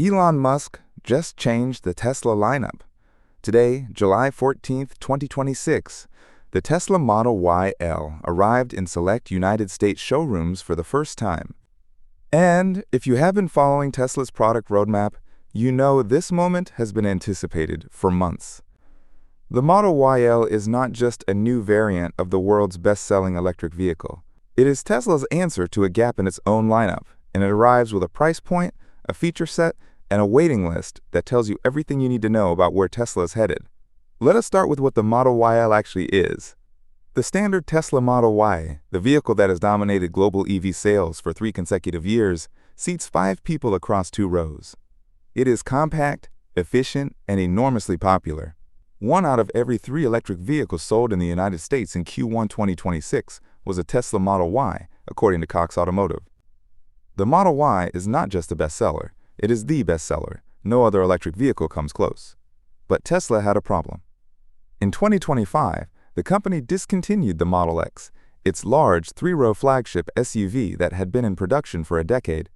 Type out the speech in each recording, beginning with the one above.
Elon Musk just changed the Tesla lineup. Today, July 14th, 2026, the Tesla Model YL arrived in select United States showrooms for the first time. And if you have been following Tesla's product roadmap, you know this moment has been anticipated for months. The Model YL is not just a new variant of the world's best-selling electric vehicle. It is Tesla's answer to a gap in its own lineup, and it arrives with a price point, a feature set, and a waiting list that tells you everything you need to know about where Tesla is headed. Let us start with what the Model YL actually is. The standard Tesla Model Y, the vehicle that has dominated global EV sales for 3 consecutive years, seats 5 people across 2 rows. It is compact, efficient, and enormously popular. 1 out of every 3 electric vehicles sold in the United States in Q1 2026 was a Tesla Model Y, according to Cox Automotive. The Model Y is not just a bestseller, it is the bestseller. No other electric vehicle comes close. But Tesla had a problem. In 2025, the company discontinued the Model X, its large 3-row flagship SUV that had been in production for a decade.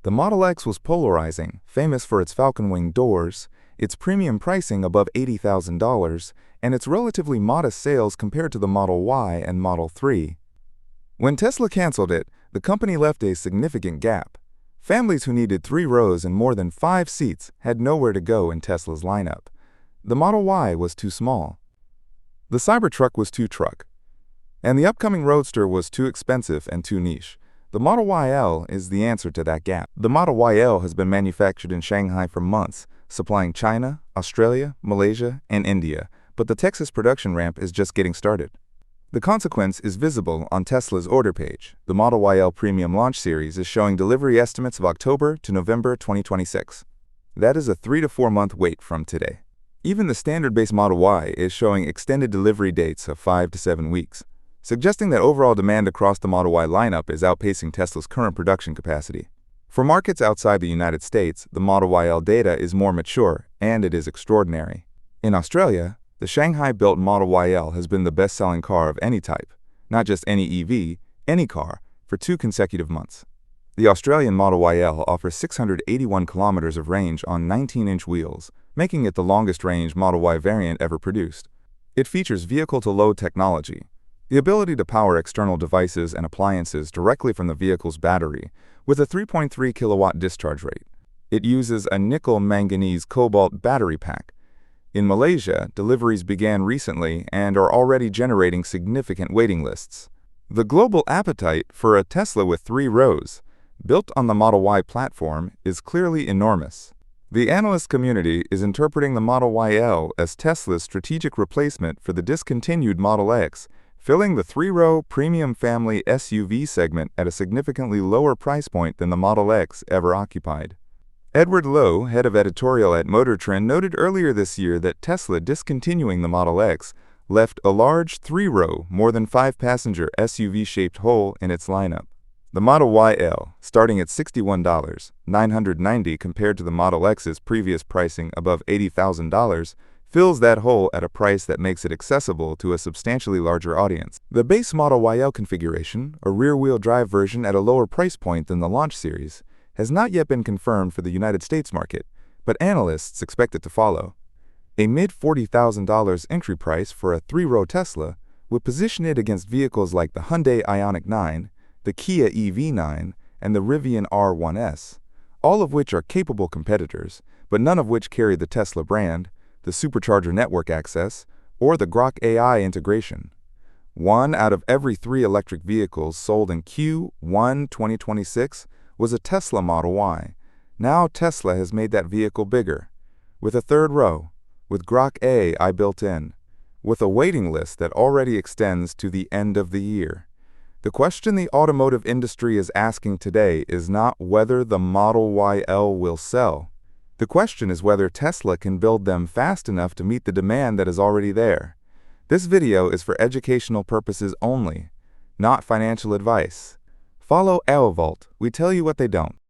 The Model X was polarizing, famous for its falcon-wing doors, its premium pricing above $80,000, and its relatively modest sales compared to the Model Y and Model 3. When Tesla canceled it, the company left a significant gap. Families who needed 3 rows and more than 5 seats had nowhere to go in Tesla's lineup. The Model Y was too small. The Cybertruck was too truck. And the upcoming Roadster was too expensive and too niche. The Model YL is the answer to that gap. The Model YL has been manufactured in Shanghai for months, supplying China, Australia, Malaysia, and India, but the Texas production ramp is just getting started. The consequence is visible on Tesla's order page. The Model YL Premium Launch Series is showing delivery estimates of October to November 2026. That is a 3 to 4 month wait from today. Even the standard base Model Y is showing extended delivery dates of 5 to 7 weeks, suggesting that overall demand across the Model Y lineup is outpacing Tesla's current production capacity. For markets outside the United States, the Model YL data is more mature, and it is extraordinary. In Australia, the Shanghai-built Model YL has been the best-selling car of any type, not just any EV, any car, for 2 consecutive months. The Australian Model YL offers 681 kilometers of range on 19-inch wheels, making it the longest-range Model Y variant ever produced. It features vehicle-to-load technology, the ability to power external devices and appliances directly from the vehicle's battery, with a 3.3 kilowatt discharge rate. It uses a nickel-manganese-cobalt battery pack. In Malaysia, deliveries began recently and are already generating significant waiting lists. The global appetite for a Tesla with 3 rows, built on the Model Y platform, is clearly enormous. The analyst community is interpreting the Model YL as Tesla's strategic replacement for the discontinued Model X, filling the 3-row premium family SUV segment at a significantly lower price point than the Model X ever occupied. Edward Lowe, head of editorial at Motor Trend, noted earlier this year that Tesla discontinuing the Model X left a large 3-row, more than 5-passenger SUV-shaped hole in its lineup. The Model YL, starting at $61,990 compared to the Model X's previous pricing above $80,000, fills that hole at a price that makes it accessible to a substantially larger audience. The base Model YL configuration, a rear-wheel drive version at a lower price point than the Launch Series, has not yet been confirmed for the United States market, but analysts expect it to follow. A mid-$40,000 entry price for a 3-row Tesla would position it against vehicles like the Hyundai Ioniq 9, the Kia EV9, and the Rivian R1S, all of which are capable competitors, but none of which carry the Tesla brand, the Supercharger network access, or the Grok AI integration. 1 out of every 3 electric vehicles sold in Q1 2026 was a Tesla Model Y. Now Tesla has made that vehicle bigger, with a 3rd row, with Grok AI built in, with a waiting list that already extends to the end of the year. The question the automotive industry is asking today is not whether the Model YL will sell. The question is whether Tesla can build them fast enough to meet the demand that is already there. This video is for educational purposes only, not financial advice. Follow Awevault. We tell you what they don't.